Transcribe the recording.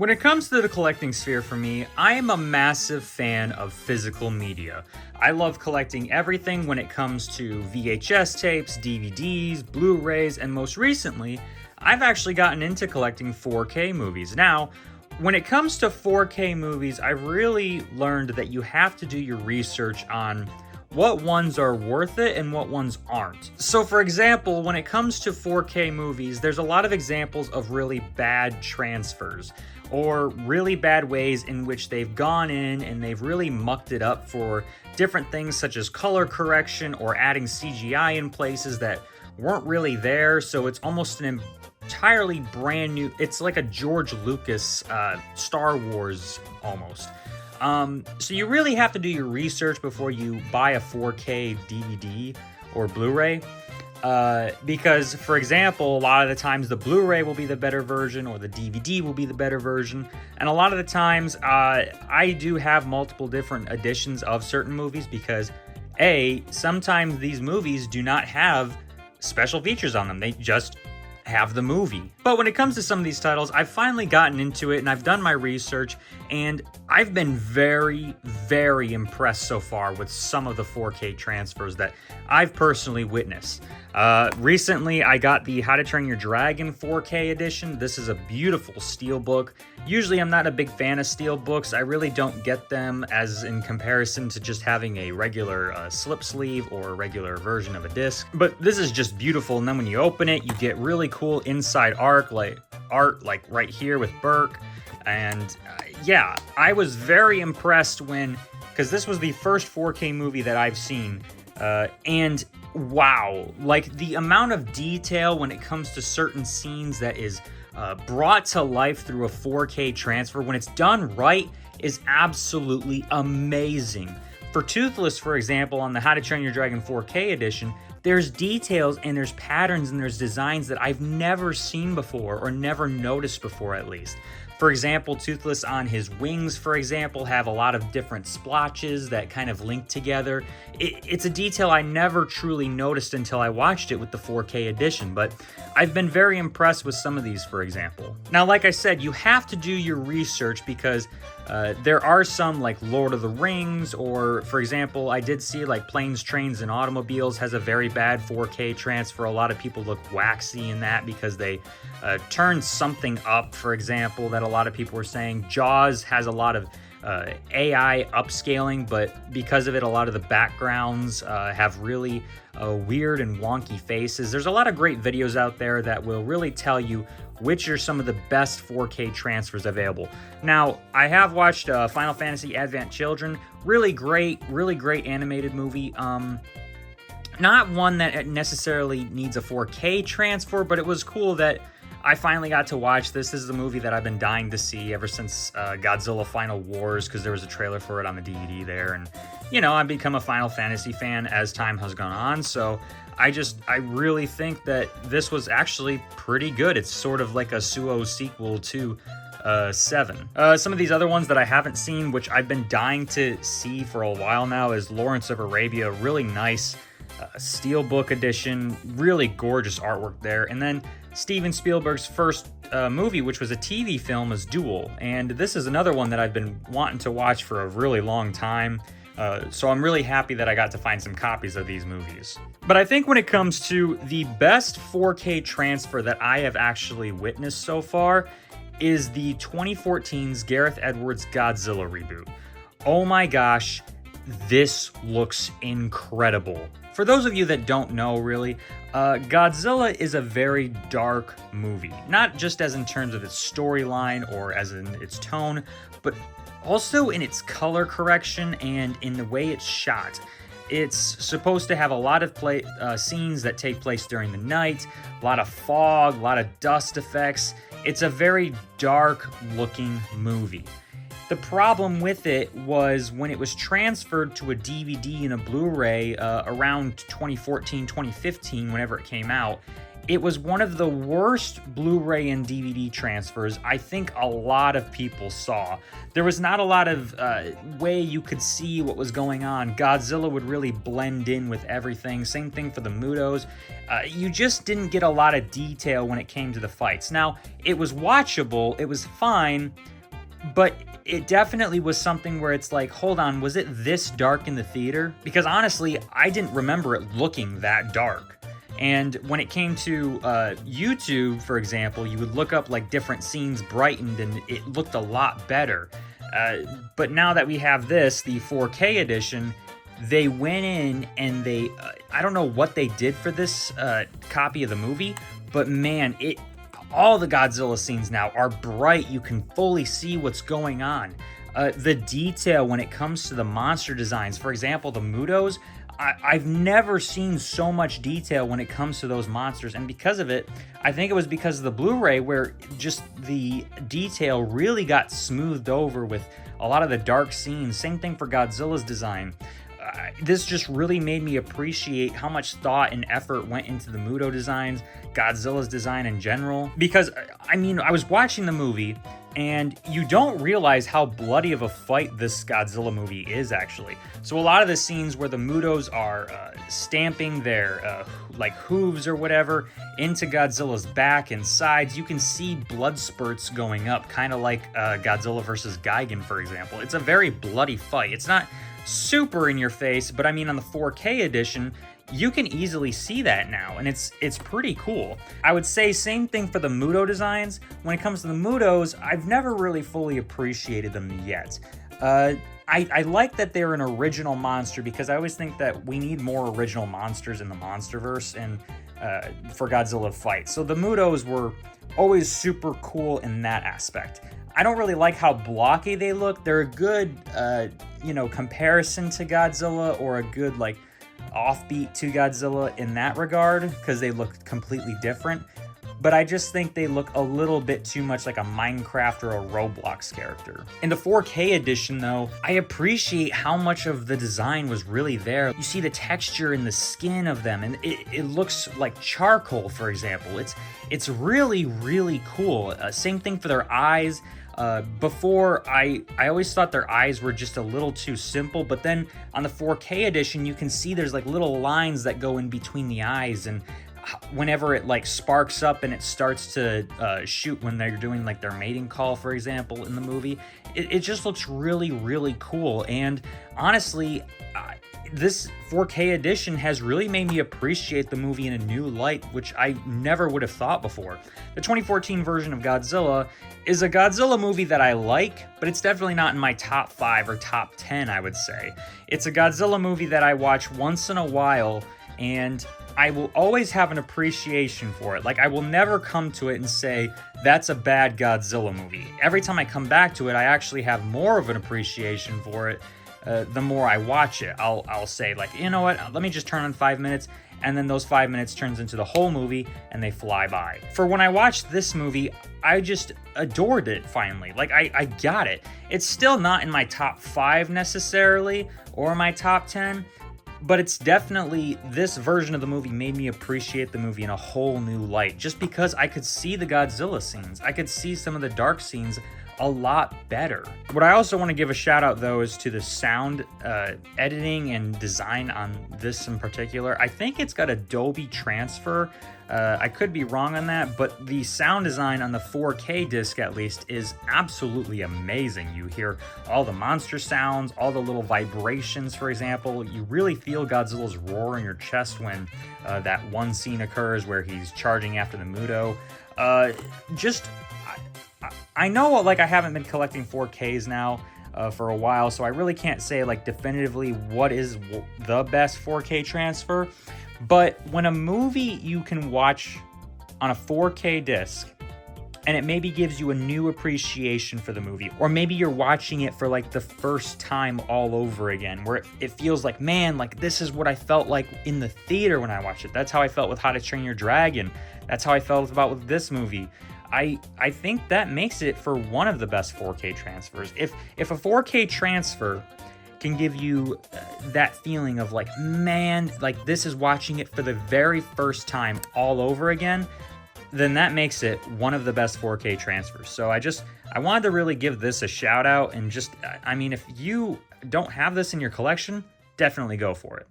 When it comes to the collecting sphere for me, I am a massive fan of physical media. I love collecting everything when it comes to VHS tapes, DVDs, Blu-rays, and most recently, I've actually gotten into collecting 4K movies. Now, when it comes to 4K movies, I've really learned that you have to do your research on what ones are worth it and what ones aren't. So for example, when it comes to 4K movies, there's a lot of examples of really bad transfers or really bad ways in which they've gone in and they've really mucked it up for different things such as color correction or adding CGI in places that weren't really there. So it's almost an entirely brand new, it's like a George Lucas Star Wars almost. So you really have to do your research before you buy a 4K DVD or Blu-ray, because, for example, a lot of the times the Blu-ray will be the better version or the DVD will be the better version, and a lot of the times I do have multiple different editions of certain movies because, sometimes these movies do not have special features on them. They just have the movie. But when it comes to some of these titles, I've finally gotten into it and I've done my research, and I've been very, very impressed so far with some of the 4K transfers that I've personally witnessed. Recently, I got the How to Train Your Dragon 4K edition. This is a beautiful steelbook. Usually, I'm not a big fan of steelbooks. I really don't get them as in comparison to just having a regular slip sleeve or a regular version of a disc. But this is just beautiful, and then when you open it, you get really cool inside art like right here with Burke. And yeah, I was very impressed because this was the first 4K movie that I've seen, and wow, like the amount of detail when it comes to certain scenes that is brought to life through a 4K transfer when it's done right is absolutely amazing. For Toothless, for example, on the How to Train Your Dragon 4K edition, there's details and there's patterns and there's designs that I've never seen before or never noticed before, at least. For example, Toothless on his wings, for example, have a lot of different splotches that kind of link together. It's a detail I never truly noticed until I watched it with the 4K edition, but I've been very impressed with some of these, for example. Now, like I said, you have to do your research because there are some like Lord of the Rings, or for example, I did see like Planes, Trains, and Automobiles has a very bad 4K transfer. A lot of people look waxy in that because they turned something up, for example, that a lot of people were saying. Jaws has a lot of AI upscaling, but because of it, a lot of the backgrounds have really weird and wonky faces. There's a lot of great videos out there that will really tell you which are some of the best 4K transfers available. Now, I have watched Final Fantasy Advent Children. Really great animated movie. Not one that necessarily needs a 4K transfer, but it was cool that I finally got to watch this. This is a movie that I've been dying to see ever since Godzilla Final Wars, because there was a trailer for it on the DVD there. And, you know, I've become a Final Fantasy fan as time has gone on. So I really think that this was actually pretty good. It's sort of like a Suo sequel to 7. Some of these other ones that I haven't seen, which I've been dying to see for a while now, is Lawrence of Arabia. Really nice steelbook edition, really gorgeous artwork there. And then Steven Spielberg's first movie, which was a TV film, is Duel. And this is another one that I've been wanting to watch for a really long time. So I'm really happy that I got to find some copies of these movies. But I think when it comes to the best 4K transfer that I have actually witnessed so far is the 2014's Gareth Edwards Godzilla reboot. Oh my gosh, this looks incredible. For those of you that don't know, really, Godzilla is a very dark movie. Not just as in terms of its storyline or as in its tone, but also in its color correction and in the way it's shot. It's supposed to have a lot of scenes that take place during the night, a lot of fog, a lot of dust effects. It's a very dark-looking movie. The problem with it was when it was transferred to a DVD and a Blu-ray around 2014, 2015, whenever it came out, It was one of the worst Blu-ray and DVD transfers I think a lot of people saw. There was not a lot of way you could see what was going on. Godzilla would really blend in with everything. Same thing for the Mutos. You just didn't get a lot of detail when it came to the fights. Now, it was watchable, it was fine, but it definitely was something where it's like, hold on, was it this dark in the theater? Because honestly, I didn't remember it looking that dark. And when it came to YouTube, for example, you would look up like different scenes brightened and it looked a lot better. But now that we have this, the 4K edition, they went in and they, I don't know what they did for this copy of the movie, but man, all the Godzilla scenes now are bright. You can fully see what's going on. The detail when it comes to the monster designs, for example, the Mutos, I've never seen so much detail when it comes to those monsters, and because of it, I think it was because of the Blu-ray where just the detail really got smoothed over with a lot of the dark scenes. Same thing for Godzilla's design. This just really made me appreciate how much thought and effort went into the Muto designs, Godzilla's design in general. Because, I mean, I was watching the movie, and you don't realize how bloody of a fight this Godzilla movie is, actually. So a lot of the scenes where the Mutos are stamping their like hooves or whatever into Godzilla's back and sides, you can see blood spurts going up, kind of like Godzilla versus Gigan, for example. It's a very bloody fight. It's not super in your face, but I mean, on the 4K edition, you can easily see that now, and it's pretty cool. I would say same thing for the Muto designs. When it comes to the Mutos, I've never really fully appreciated them yet. I like that they're an original monster because I always think that we need more original monsters in the Monsterverse and for Godzilla to fight. So the Mutos were always super cool in that aspect. I don't really like how blocky they look. They're a good, comparison to Godzilla, or a good, like, offbeat to Godzilla in that regard, because they look completely different. But I just think they look a little bit too much like a Minecraft or a Roblox character. In the 4K edition, though, I appreciate how much of the design was really there. You see the texture in the skin of them, and it looks like charcoal, for example. It's really, really cool. Same thing for their eyes. Before, I always thought their eyes were just a little too simple, but then on the 4K edition, you can see there's like little lines that go in between the eyes, and whenever it like sparks up and it starts to shoot when they're doing like their mating call, for example, in the movie, it just looks really, really cool. And honestly, this 4K edition has really made me appreciate the movie in a new light, which I never would have thought before. The 2014 version of Godzilla is a Godzilla movie that I like, but it's definitely not in my top 5 or top 10, I would say. It's a Godzilla movie that I watch once in a while, and I will always have an appreciation for it. Like, I will never come to it and say, that's a bad Godzilla movie. Every time I come back to it, I actually have more of an appreciation for it. The more I watch it, I'll say, like, you know what, let me just turn on 5 minutes, and then those 5 minutes turns into the whole movie, and they fly by. For when I watched this movie, I just adored it, finally. Like, I got it. It's still not in my top 5 necessarily, or my top 10, but it's definitely, this version of the movie made me appreciate the movie in a whole new light, just because I could see the Godzilla scenes. I could see some of the dark scenes a lot better. What I also want to give a shout out, though, is to the sound editing and design on this in particular. I think it's got a Dolby transfer. I could be wrong on that, but the sound design on the 4K disc, at least, is absolutely amazing. You hear all the monster sounds, all the little vibrations, for example. You really feel Godzilla's roar in your chest when that one scene occurs where he's charging after the Muto. I know, like, I haven't been collecting 4Ks now for a while, so I really can't say, like, definitively what is the best 4K transfer. But when a movie you can watch on a 4K disc, and it maybe gives you a new appreciation for the movie, or maybe you're watching it for, like, the first time all over again, where it feels like, man, like, this is what I felt like in the theater when I watched it. That's how I felt with How to Train Your Dragon. That's how I felt about with this movie. I think that makes it for one of the best 4K transfers. If a 4K transfer can give you that feeling of like, man, like this is watching it for the very first time all over again, then that makes it one of the best 4K transfers. So I wanted to really give this a shout out, and just, I mean, if you don't have this in your collection, definitely go for it.